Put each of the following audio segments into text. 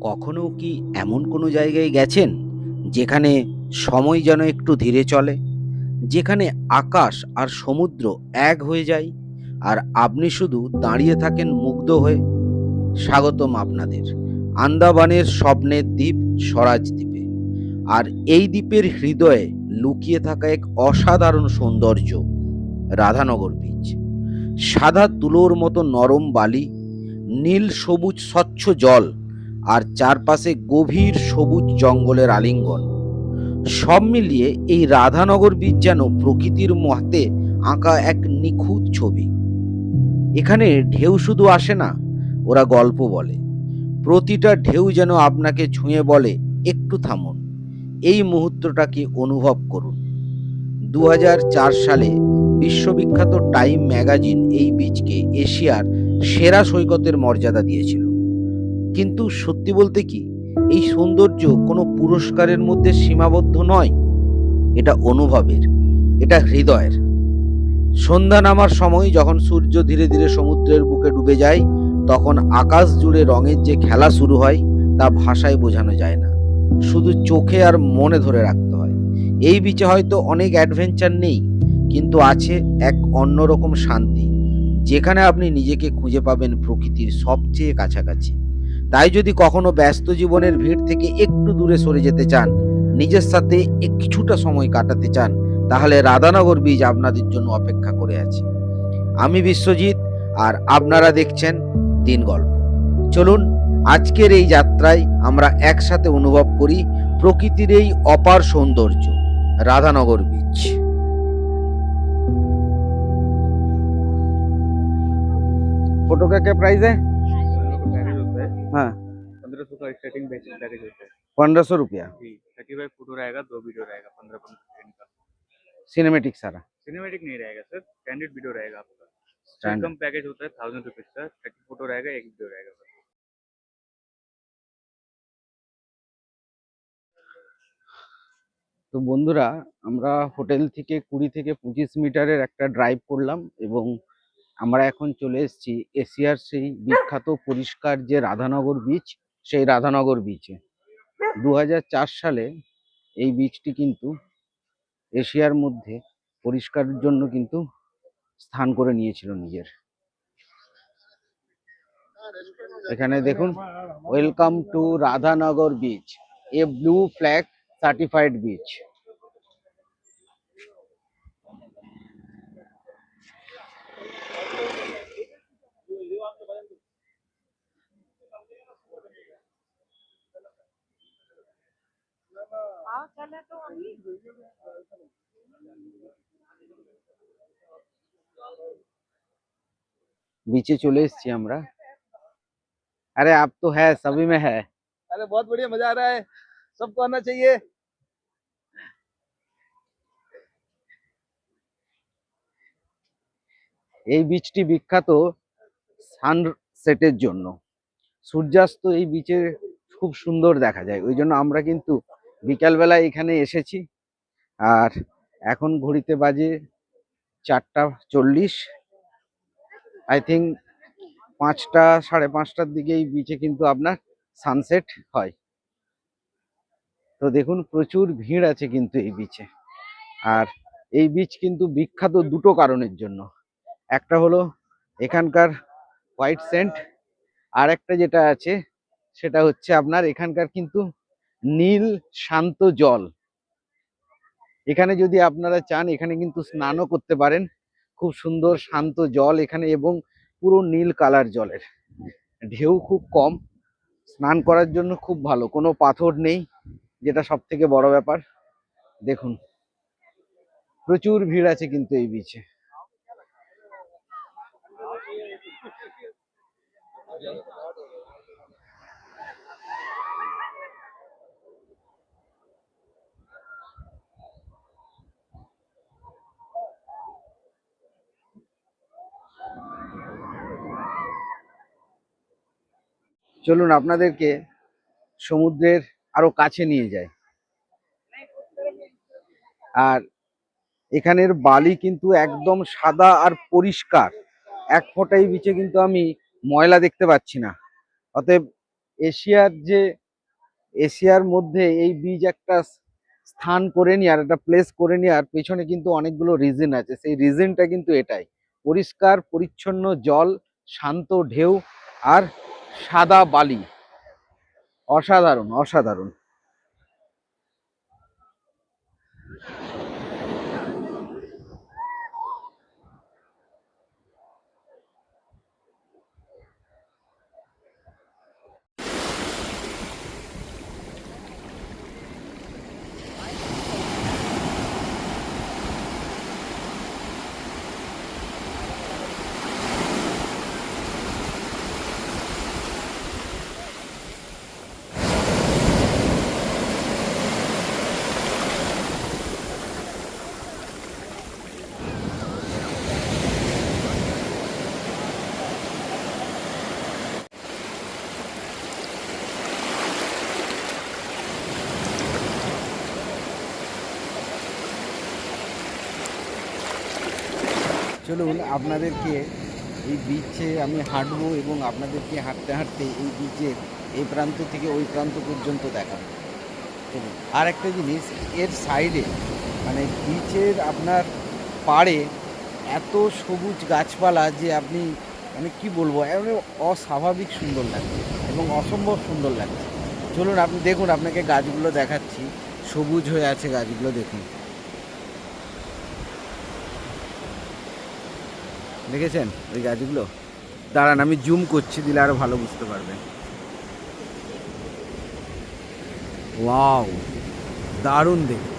কখনো কি এমন কোনো জায়গায় গেছেন যেখানে সময় যেন একটু ধীরে চলে, যেখানে আকাশ আর সমুদ্র এক হয়ে যায় আর আপনি শুধু দাঁড়িয়ে থাকেন মুগ্ধ হয়ে? স্বাগতম আপনাদের আন্দামানের স্বপ্নের দ্বীপ স্বরাজ দ্বীপে। আর এই দ্বীপের হৃদয়ে লুকিয়ে থাকা এক অসাধারণ সৌন্দর্য, রাধানগর বিচ। সাদা তুলোর মতো নরম বালি, নীল সবুজ স্বচ্ছ জল, আর চারপাশে গভীর সবুজ জঙ্গলের আলিঙ্গন। সব মিলিয়ে এই রাধানগর বীচ যেন প্রকৃতির মতে আঁকা এক নিখুঁত ছবি। এখানে ঢেউ শুধু আসে না, ওরা গল্প বলে। প্রতিটা ঢেউ যেন আপনাকে ছুঁয়ে বলে, একটু থামুন, এই মুহূর্তটাকে অনুভব করুন। 2004 সালে বিশ্ববিখ্যাত টাইম ম্যাগাজিন এই বীচকে এশিয়ার সেরা সৈকতের মর্যাদা দিয়েছিল। কিন্তু সত্যি বলতে কি, এই সৌন্দর্য কোনো পুরস্কারের মধ্যে সীমাবদ্ধ নয়। এটা অনুভবের, এটা হৃদয়ের। সন্ধ্যা নামার সময় যখন সূর্য ধীরে ধীরে সমুদ্রের বুকে ডুবে যায়, তখন আকাশ জুড়ে রঙের যে খেলা শুরু হয় তা ভাষায় বোঝানো যায় না, শুধু চোখে আর মনে ধরে রাখতে হয়। এই বিচে হয়তো অনেক অ্যাডভেঞ্চার নেই, কিন্তু আছে এক অন্যরকম শান্তি, যেখানে আপনি নিজেকে খুঁজে পাবেন প্রকৃতির সবচেয়ে কাছাকাছি। তাই যদি কখনো ব্যস্ত জীবনের ভিড় থেকে একটু দূরে সরে যেতে চান, নিজের সাথে কিছুটা সময় কাটাতে চান, তাহলে রাধানগর বীচ আপনাদের জন্য অপেক্ষা করে আছে। আমি বিশ্বজিৎ, আর আপনারা দেখছেন দিন গল্প। চলুন আজকের এই যাত্রায় আমরা একসাথে অনুভব করি প্রকৃতির এই অপার সৌন্দর্য, রাধানগর বীচ। फोटो का क्या प्राइस है? पैकेज होता है हाँ, 1500 का स्टार्टिंग पैकेज होता है 1500 रुपया जी। 35 फोटो रहेगा, 2 वीडियो रहेगा, 15-15 सेकंड का। सिनेमेटिक सारा। सिनेमेटिक नहीं रहेगा सर, कैंडिड वीडियो रहेगा आपका। इससे स्टैंड कम पैकेज होता है 1000 रुपीज का, 30 फोटो रहेगा, 1 वीडियो रहेगा सर। তো বন্ধুরা, আমরা হোটেল থেকে 20 থেকে 25 মিটারের একটা ড্রাইভ করলাম এবং আমরা এখন চলে এসেছি এশিয়ার সেই বিখ্যাত পরিষ্কার যে রাধানগর বিচ, সেই রাধানগর বিচে। 2004 সালে এই বিচটি কিন্তু এশিয়ার মধ্যে পরিষ্কারের জন্য কিন্তু স্থান করে নিয়েছিল নিজের। এখানে দেখুন, welcome to Radhanagar beach, A blue flag certified beach. बीचे चले एसेছি আমরা। अरे आप तो है, सभी में है। अरे बहुत बढ़िया, मजा आ रहा है, सबको आना चाहिए। এই বিচটি বিখ্যাত সানসেটের জন্য। সূর্যাস্ত এই বিচে খুব সুন্দর দেখা যায়, ওই জন্য আমরা কিন্তু বিকালবেলা এখানে এসেছি। আর এখন ঘড়িতে বাজে 4টা 40। আই থিঙ্ক 5টা সাড়ে 5টার দিকে এই বিচে কিন্তু আপনার সানসেট হয়। তো দেখুন, প্রচুর ভিড় আছে কিন্তু এই বিচে। আর এই বিচ কিন্তু বিখ্যাত দুটো কারণের জন্য। একটা হলো এখানকার হোয়াইট স্যান্ড, আর একটা যেটা আছে সেটা হচ্ছে আপনার এখানকার কিন্তু নীল শান্ত জল। এখানে যদি আপনারা চান, এখানে কিন্তু স্নানও করতে পারেন। খুব সুন্দর শান্ত জল এখানে, এবং পুরো নীল কালার জলের। ঢেউ খুব কম, স্নান করার জন্য খুব ভালো, কোনো পাথর নেই, যেটা সব থেকে বড় ব্যাপার। দেখুন, প্রচুর ভিড় আছে কিন্তু এই বিচে। চলুন আপনাদেরকে সমুদ্রের আরো কাছে নিয়ে যাই। আর এখানের বালি কিন্তু একদম সাদা আর পরিষ্কার, এক ফোঁটা এই বিচে কিন্তু আমি ময়লা দেখতে পাচ্ছি না। অতএব এশিয়ার মধ্যে এই বীচ একটা স্থান করে নি আর একটা প্লেস করে নি, আর পেছনে কিন্তু অনেকগুলো রিজন আছে। সেই রিজনটা কিন্তু এটাই, পরিষ্কার পরিচ্ছন্ন জল, শান্ত ঢেউ আর সাদা বালি। অসাধারণ অসাধারণ। চলুন আপনাদেরকে এই বিচে আমি হাঁটবো এবং আপনাদেরকে হাঁটতে হাঁটতে এই বিচের এই প্রান্ত থেকে ওই প্রান্ত পর্যন্ত দেখাবো। চলুন। আর একটা জিনিস, এর সাইডে মানে বিচের আপনার পাড়ে এত সবুজ গাছপালা যে আপনি মানে কি বলবো, এমন অস্বাভাবিক সুন্দর লাগছে এবং অসম্ভব সুন্দর লাগছে। চলুন আপনি দেখুন, আপনাকে গাছগুলো দেখাচ্ছি, সবুজ হয়ে আছে গাছগুলো, দেখুন। দেখেছেন ওই গাছগুলো? দাঁড়ান আমি জুম করছি, দিলে আরো ভালো বুঝতে পারবেন। ওয়াও, দারুণ দেখতে।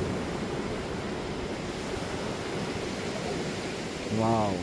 ওয়াও।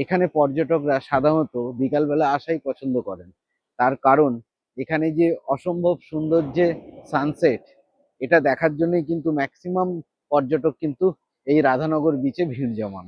এখানে পর্যটকরা সাধারণত বিকালবেলা আসাই পছন্দ করেন। তার কারণ এখানে যে অসম্ভব সুন্দর যে সানসেট, এটা দেখার জন্যই কিন্তু ম্যাক্সিমাম পর্যটক কিন্তু এই রাধানগর বিচে ভিড় জমান।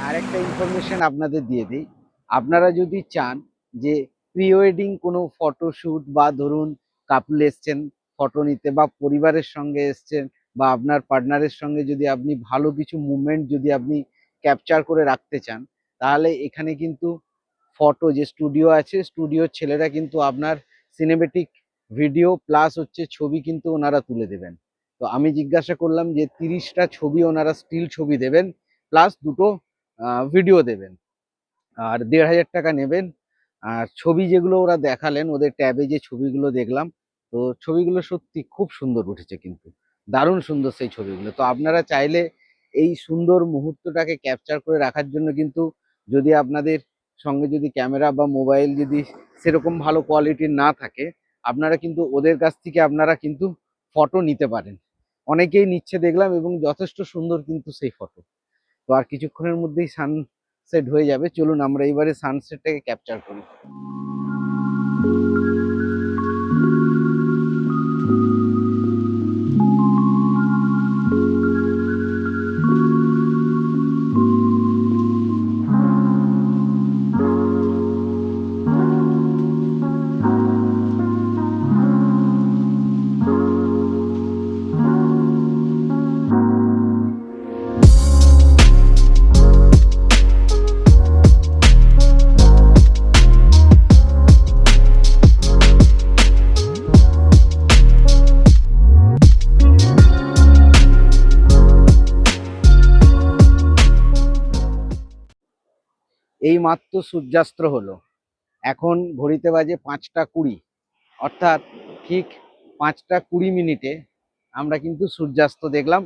আরেকটা ইনফরমেশন আপনাদের দিয়ে দিই, আপনারা যদি চান যে প্রি ওয়েডিং কোনো ফটোশুট, বা ধরুন কাপল এসছেন ফটো নিতে, বা পরিবারের সঙ্গে এসছেন, বা আপনার পার্টনারের সঙ্গে যদি আপনি ভালো কিছু মুভমেন্ট যদি আপনি ক্যাপচার করে রাখতে চান, তাহলে এখানে কিন্তু ফটো যে স্টুডিও আছে, স্টুডিওর ছেলেরা কিন্তু আপনার সিনেমেটিক ভিডিও প্লাস হচ্ছে ছবি কিন্তু ওনারা তুলে দেবেন। তো আমি জিজ্ঞাসা করলাম যে 30টা ছবি ওনারা স্টিল ছবি দেবেন, প্লাস দুটো ভিডিও দেবেন, আর 1500 টাকা নেবেন। আর ছবি যেগুলো ওরা দেখালেন, ওদের ট্যাবে যে ছবিগুলো দেখলাম, তো ছবিগুলো সত্যি খুব সুন্দর উঠেছে, কিন্তু দারুণ সুন্দর সেই ছবিগুলো। তো আপনারা চাইলে এই সুন্দর মুহূর্তটাকে ক্যাপচার করে রাখার জন্য কিন্তু, যদি আপনাদের সঙ্গে যদি ক্যামেরা বা মোবাইল যদি সেরকম ভালো কোয়ালিটির না থাকে, আপনারা কিন্তু ওদের কাছ থেকে আপনারা কিন্তু ফটো নিতে পারেন। অনেকেই নিচ্ছে দেখলাম এবং যথেষ্ট সুন্দর কিন্তু সেই ফটো। তো আর কিছুক্ষণের মধ্যেই সানসেট হয়ে যাবে। চলুন আমরা এইবারে সানসেটটাকে ক্যাপচার করি। এই মাত্র সূর্যাস্ত হলো। এখন ঘড়িতে বাজে 5টা 20, অর্থাৎ ঠিক 5টা 20 মিনিটে আমরা কিন্তু সূর্যাস্ত দেখলাম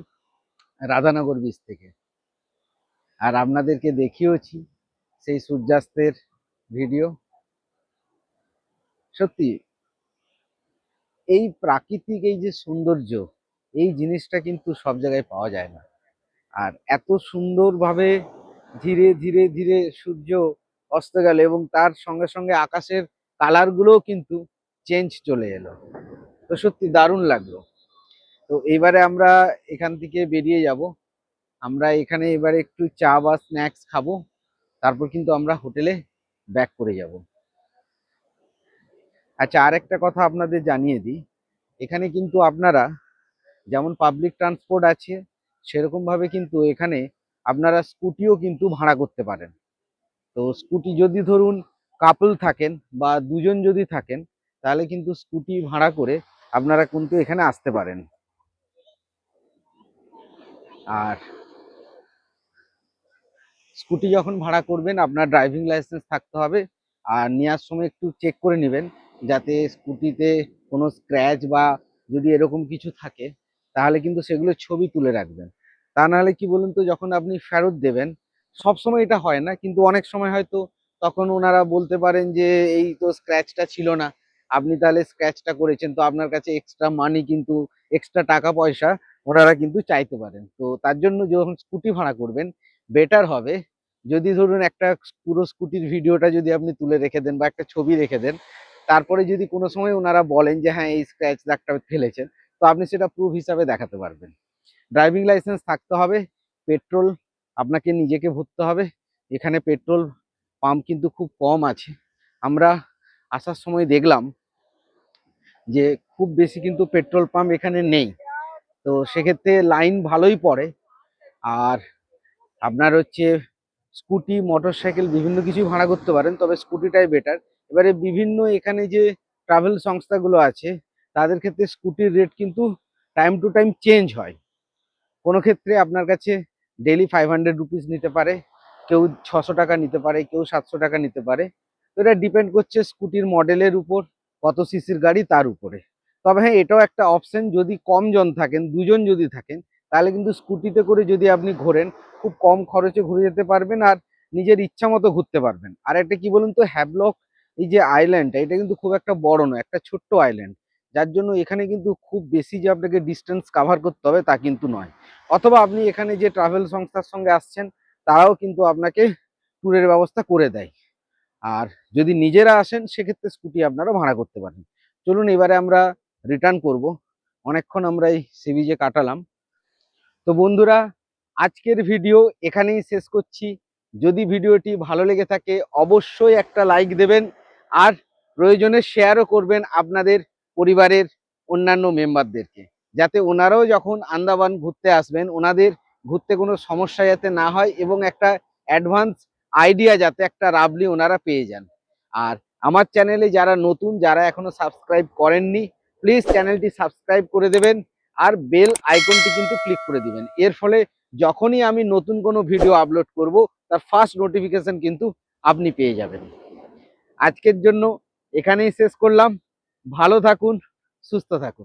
রাধানগর বিচ থেকে। আর আপনাদেরকে দেখিয়েছি সেই সূর্যাস্তের ভিডিও। সত্যি এই প্রাকৃতিক এই যে সৌন্দর্য, এই জিনিসটা কিন্তু সব জায়গায় পাওয়া যায় না। আর এত সুন্দরভাবে ধীরে ধীরে ধীরে সূর্য অস্ত গেল এবং তার সঙ্গে সঙ্গে আকাশের কালারগুলোও কিন্তু চেঞ্জ চলে এলো। তো সত্যি দারুণ লাগলো। তো এবারে আমরা এখান থেকে বেরিয়ে যাব। আমরা এখানে এবারে একটু চা বা স্ন্যাক্স খাবো, তারপর কিন্তু আমরা হোটেলে ব্যাক করে যাব। আচ্ছা, আর একটা কথা আপনাদের জানিয়ে দিই, এখানে কিন্তু আপনারা যেমন পাবলিক ট্রান্সপোর্ট আছে, সেরকম ভাবে কিন্তু এখানে আপনারা স্কুটিও কিন্তু ভাড়া করতে পারেন। তো স্কুটি যদি ধরুন কাপল থাকেন বা দুজন যদি থাকেন, তাহলে কিন্তু স্কুটি ভাড়া করে আপনারা কিন্তু এখানে আসতে পারেন। আর স্কুটি যখন ভাড়া করবেন আপনার ড্রাইভিং লাইসেন্স থাকতে হবে। আর নেওয়ার সময় একটু চেক করে নেবেন যাতে স্কুটিতে কোনো স্ক্র্যাচ বা যদি এরকম কিছু থাকে তাহলে কিন্তু সেগুলো ছবি তুলে রাখবেন। তা নাহলে কি বলুন তো, যখন আপনি ফেরত দেবেন, সব সময় এটা হয় না কিন্তু অনেক সময় হয়তো তখন ওনারা বলতে পারেন যে এই তো স্ক্র্যাচটা ছিল না, আপনি তাহলে স্ক্র্যাচটা করেছেন, তো আপনার কাছে এক্সট্রা মানি কিন্তু এক্সট্রা টাকা পয়সা ওনারা কিন্তু চাইতে পারেন। তো তার জন্য যখন স্কুটি ভাড়া করবেন বেটার হবে যদি ধরুন একটা পুরো স্কুটির ভিডিওটা যদি আপনি তুলে রেখে দেন বা একটা ছবি রেখে দেন, তারপরে যদি কোনো সময় ওনারা বলেন যে হ্যাঁ এই স্ক্র্যাচ দাগটা ফেলেছেন, তো আপনি সেটা প্রুফ হিসাবে দেখাতে পারবেন। ড্রাইভিং লাইসেন্স থাকতে হবে, পেট্রোল আপনাকে নিজেকে ভরতে হবে। এখানে পেট্রোল পাম্প কিন্তু খুব কম আছে। আমরা আসার সময় দেখলাম যে খুব বেশি কিন্তু পেট্রোল পাম্প এখানে নেই। তো সেক্ষেত্রে লাইন ভালোই পড়ে। আর আপনার হচ্ছে স্কুটি, মোটরসাইকেল বিভিন্ন কিছুই ভাড়া করতে পারেন, তবে স্কুটিটাই বেটার। এবারে বিভিন্ন এখানে যে ট্রাভেল সংস্থাগুলো আছে তাদের ক্ষেত্রে স্কুটির রেট কিন্তু টাইম টু টাইম চেঞ্জ হয়। কোনো ক্ষেত্রে আপনার কাছে ডেইলি 500 রুপিস নিতে পারে, কেউ 600 টাকা নিতে পারে, কেউ 700 টাকা নিতে পারে। তো এটা ডিপেন্ড করছে স্কুটির মডেলের উপর, কত সিসির গাড়ি তার উপরে। তবে হ্যাঁ, এটাও একটা অপশন, যদি কম জন থাকেন, দুজন যদি থাকেন, তাহলে কিন্তু স্কুটিতে করে যদি আপনি ঘোরেন খুব কম খরচে ঘুরে যেতে পারবেন আর নিজের ইচ্ছা মতো ঘুরতে পারবেন। আর একটা কি বলুন তো, হ্যাভলক এই যে আইল্যান্ডটা, এটা কিন্তু খুব একটা বড় নয়, একটা ছোট্ট আইল্যান্ড, যার জন্য এখানে কিন্তু খুব বেশি যে আপনাকে ডিস্টেন্স কাভার করতে হবে তা কিন্তু নয়। অথবা আপনি এখানে যে ট্রাভেল সংস্থার সঙ্গে আসছেন তারাও কিন্তু আপনাকে ট্যুরের ব্যবস্থা করে দেয়। আর যদি নিজেরা আসেন সেক্ষেত্রে স্কুটি আপনারা ভাড়া করতে পারেন। চলুন এবারে আমরা রিটার্ন করব। অনেকক্ষণ আমরা এই সি বিচে কাটালাম। তো বন্ধুরা, আজকের ভিডিও এখানেই শেষ করছি। যদি ভিডিওটি ভালো লেগে থাকে অবশ্যই একটা লাইক দেবেন আর প্রয়োজনে শেয়ারও করবেন আপনাদের পরিবারের অন্যান্য মেম্বারদেরকে, যাতে ওনারাও যখন আন্দামান ঘুরতে আসবেন ওনাদের ঘুরতে কোনো সমস্যা যাতে না হয় এবং একটা অ্যাডভান্স আইডিয়া যাতে একটা রাবলি ওনারা পেয়ে যান। আর আমার চ্যানেলে যারা নতুন, যারা এখনো সাবস্ক্রাইব করেননি, প্লিজ চ্যানেলটি সাবস্ক্রাইব করে দেবেন আর বেল আইকনটি কিন্তু ক্লিক করে দিবেন। এর ফলে যখনই আমি নতুন কোনো ভিডিও আপলোড করব তার ফার্স্ট নোটিফিকেশন কিন্তু আপনি পেয়ে যাবেন। আজকের জন্য এখানেই শেষ করলাম। ভালো থাকুন, সুস্থ থাকুন।